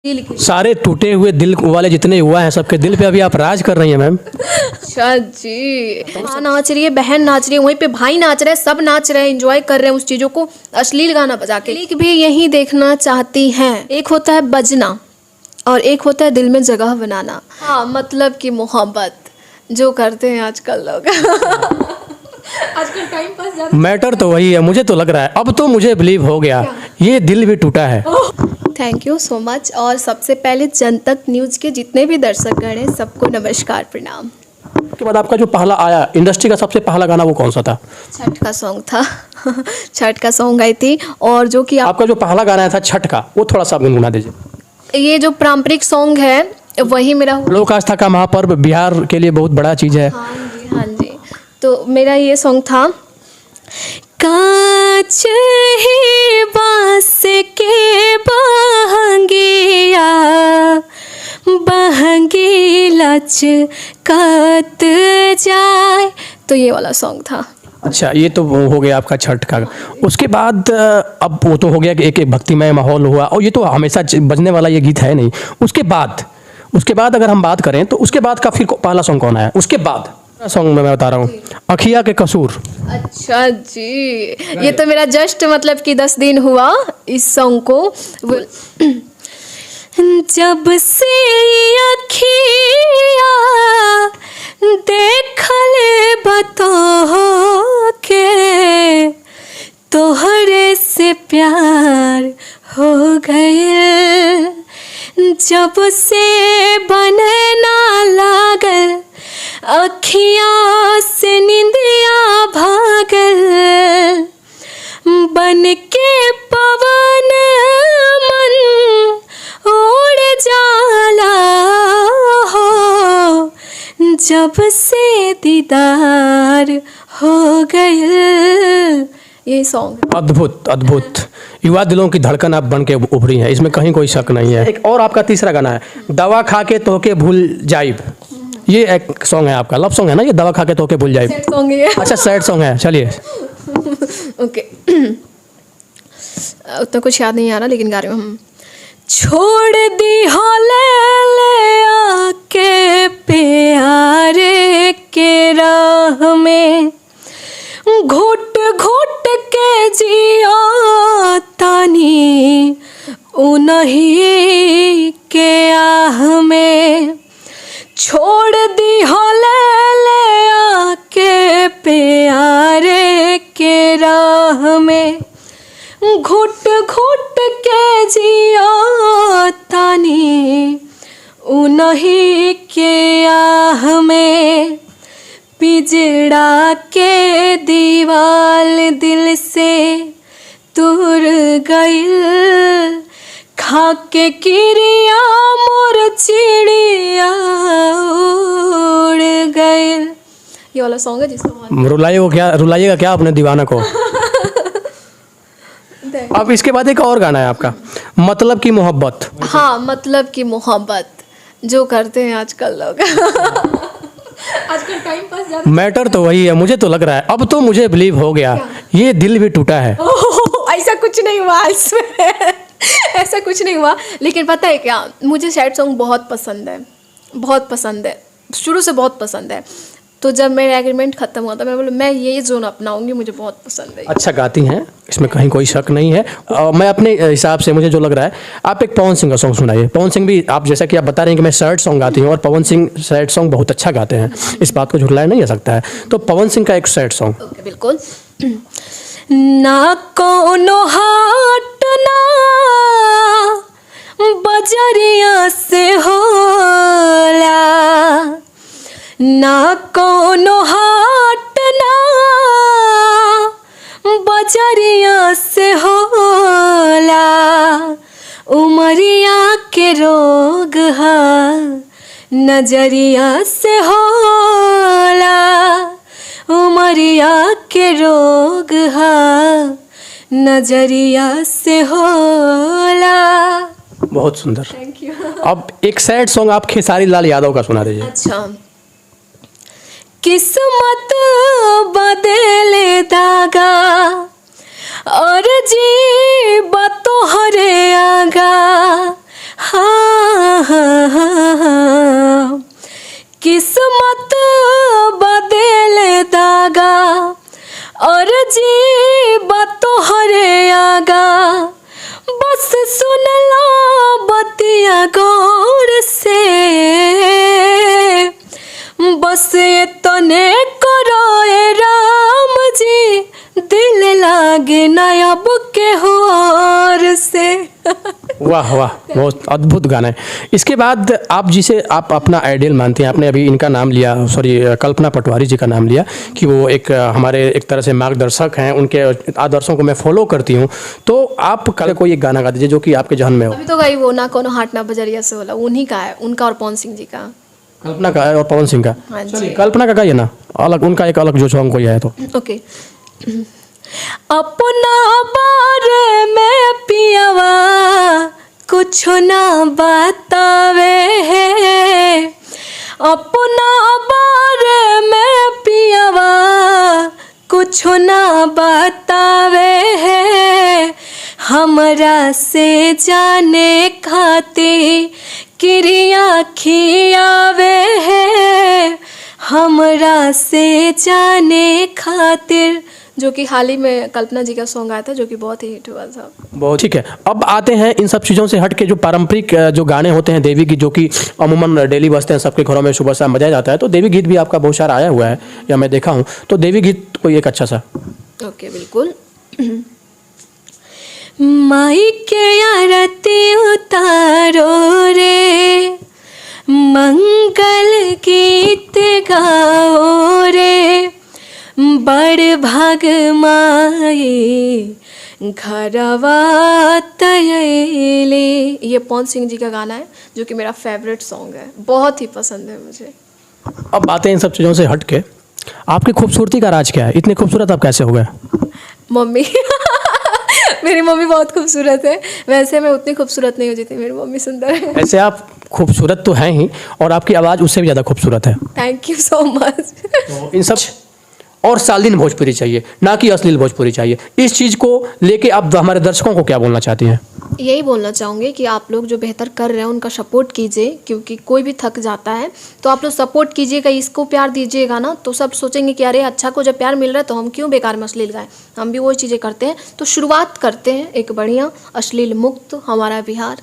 सारे टूटे हुए दिल वाले जितने युवा हैं सबके दिल पे अभी आप राज कर रही हैं मैम। अच्छा जी, माँ नाच रही है, बहन नाच रही है, वहीं पे भाई नाच रहे हैं, सब नाच रहे हैं, एंजॉय कर रहे हैं उस चीज़ों को अश्लील गाना बजा के। लिख भी यही देखना चाहती हैं, एक होता है बजना और एक होता है दिल में जगह बनाना। हाँ, मतलब कि मोहब्बत जो करते हैं आजकल लोग आजकल टाइम पास ज़्यादा। मैटर तो वही है, मुझे तो लग रहा है अब तो मुझे बिलीव हो गया, ये दिल भी टूटा है। Thank you so much. और सबसे पहले जनतक न्यूज़ के जितने भी दर्शकगण हैं सबको नमस्कार, प्रणाम। उसके बाद आपका जो पहला आया इंडस्ट्री का सबसे पहला गाना वो कौन सा था? छठ का सॉन्ग था छठ का सॉन्ग आई थी। और जो कि आपका जो पहला गाना आया था छठ का वो थोड़ा सा गुनगुना दीजिए। ये जो पारंपरिक सॉन्ग है वही मेरा। लोक आस्था का महापर्व बिहार के लिए बहुत बड़ा चीज़ है। हाँ जी, हाँ जी। तो मेरा ये सॉन्ग था, कांच ही बांस के बहंगिया बहंगी लचकत जाए, तो ये वाला सॉन्ग था। अच्छा, ये तो वो हो गया आपका छठ का। उसके बाद अब वो तो हो गया कि एक एक भक्तिमय माहौल हुआ और ये तो हमेशा बजने वाला ये गीत है नहीं। उसके बाद अगर हम बात करें तो उसके बाद का फिर पहला सॉन्ग कौन आया? उसके बाद सॉन्ग मैं बता रहा हूँ, अखिया के कसूर। अच्छा जी, ये तो मेरा जस्ट मतलब कि 10 दिन हुआ इस सॉन्ग को। जब से अखिया देखल बतो के तोहरे से प्यार हो गए, जब से बने ना लागल अखियाँ से निंदिया भागल, बन के पवन मन उड़ जाला हो, जब से दीदार हो गए। ये सॉन्ग अद्भुत अद्भुत, युवा दिलों की धड़कन आप बन के उभरी हैं, इसमें कहीं कोई शक नहीं है। एक और आपका तीसरा गाना है, दवा खा के तोके भूल जाइब। ये एक सॉन्ग है आपका, लव सॉन्ग है ना ये, दवा खा के तोके भूल जाइब। सैड सॉन्ग है। अच्छा, सैड सॉन्ग है, चलिए। ओके उतना कुछ याद नहीं आ रहा लेकिन गा रही हूँ हम। छोड़ दी हो ले आके प्यारे के राह में, घुट घुट के जिया तानी उन्हीं के आह में, छोड़ दी हो ले आके प्यारे के राह में, घुट घुट के जिया तानी उन्हीं के आह में, पिजड़ा के दीवाल दिल से तुर गइल, खा के किरिया मोर चिड़िया उड़ गइल। ये वाला सॉन्ग है जिसको रुलाइएगा क्या अपने दीवाना को। अब इसके बाद एक और गाना है आपका, मतलब की मोहब्बत। हाँ, मतलब की मोहब्बत जो करते हैं आजकल लोग आजकल टाइम पास ज़्यादा। मैटर तो वही है, मुझे तो लग रहा है अब तो मुझे बिलीव हो गया, ये दिल भी टूटा है। ऐसा कुछ नहीं हुआ इसमें ऐसा कुछ नहीं हुआ। लेकिन पता है क्या, मुझे सैड सॉन्ग बहुत पसंद है, बहुत पसंद है, शुरू से बहुत पसंद है। तो जब मेरा एग्रीमेंट ख़त्म हुआ था मैं बोला मैं ये जोन अपनाऊंगी, मुझे बहुत पसंद है। अच्छा गाती हैं, इसमें कहीं कोई शक नहीं है। मैं अपने हिसाब से मुझे जो लग रहा है, आप एक पवन सिंह का सॉन्ग सुनाइए। पवन सिंह भी, आप जैसा कि आप बता रहे हैं कि मैं सैड सॉन्ग गाती हूँ और पवन सिंह सैड सॉन्ग बहुत अच्छा गाते हैं, इस बात को झुठलाया नहीं जा सकता है। तो पवन सिंह का एक सैड सॉन्ग। ओके, बिल्कुल। ना कोनो हाट ना बजरिया से होला, ना कोनो हाट ना बजरिया से होला, उमरिया के रोग हा नजरिया से होला, उमरिया के रोग हा नजरिया से होला। बहुत सुंदर। Thank you. अब एक सैड सॉन्ग आप खेसारी लाल यादव का सुना दीजिए। अच्छा, किस्मत बदले दागा और जी बतोहरे आगा, हाँ गौर से, बस ये तने करो ए राम जी, दिल लागे ना अब के होर से। वाह वाह, बहुत अद्भुत गाना है। इसके बाद आप जिसे आप अपना आइडियल मानते हैं, आपने अभी इनका नाम लिया, सॉरी कल्पना पटवारी जी का नाम लिया कि वो एक हमारे एक तरह से मार्गदर्शक हैं, उनके आदर्शों को मैं फॉलो करती हूँ, तो आप कल कोई एक गाना गा दीजिए जो कि आपके जहन में हो। अभी तो गाई वो ना कोनो हाट ना बजरिया से होला, उन्हीं का है, उनका और पवन सिंह जी का। कल्पना का है और पवन सिंह का। हाँ जी। चलिए कल्पना का गाइए ना, अलग उनका एक अलग जो सॉन्ग कोई है तो। ओके। अपना बारे में पियावा कुछ ना बतावे है, अपना बारे में पियावा कुछ ना बतावे है, हमरा से जाने खातिर क्रिया खियावे है, हमरा से जाने खातिर, जो कि हाल ही में कल्पना जी का सॉन्ग आया था जो कि बहुत ही हिट हुआ था। बहुत ठीक है। अब आते हैं इन सब चीज़ों से हट के जो पारंपरिक जो गाने होते हैं देवी गीत, जो कि अमूमन डेली बजते हैं सबके घरों में, सुबह शाम बजाया जाता है, तो देवी गीत भी आपका बहुत सारा आया हुआ है या मैं देखा हूँ, तो देवी गीत कोई एक अच्छा सा। ओके बिल्कुल। माई के आरती उतारो रे, मंगल गीत गाओ रे, बड़ भाग माई घरवा तयले। ये पवन सिंह जी का गाना है जो कि मेरा फेवरेट सॉन्ग है, बहुत ही पसंद है मुझे। अब बातें इन सब चीज़ों से हट के, आपकी खूबसूरती का राज क्या है? इतनी खूबसूरत आप कैसे हो गए? मम्मी मेरी मम्मी बहुत खूबसूरत है, वैसे मैं उतनी खूबसूरत नहीं हो जितनी मेरी मम्मी सुंदर है। ऐसे आप खूबसूरत तो हैं ही, और आपकी आवाज़ उससे भी ज़्यादा खूबसूरत है। Thank you so much. तो इन सब और शालीन भोजपुरी चाहिए, ना कि अश्लील भोजपुरी चाहिए। इस चीज़ को लेके आप हमारे दर्शकों को क्या बोलना चाहती हैं? यही बोलना चाहूँगी कि आप लोग जो बेहतर कर रहे हैं उनका सपोर्ट कीजिए, क्योंकि कोई भी थक जाता है तो आप लोग सपोर्ट कीजिएगा, इसको प्यार दीजिएगा ना, तो सब सोचेंगे कि अरे अच्छा को जब प्यार मिल रहा है तो हम क्यों बेकार में अश्लील गाएं। हम भी वही चीज़ें करते हैं, तो शुरुआत करते हैं एक बढ़िया अश्लील मुक्त हमारा बिहार।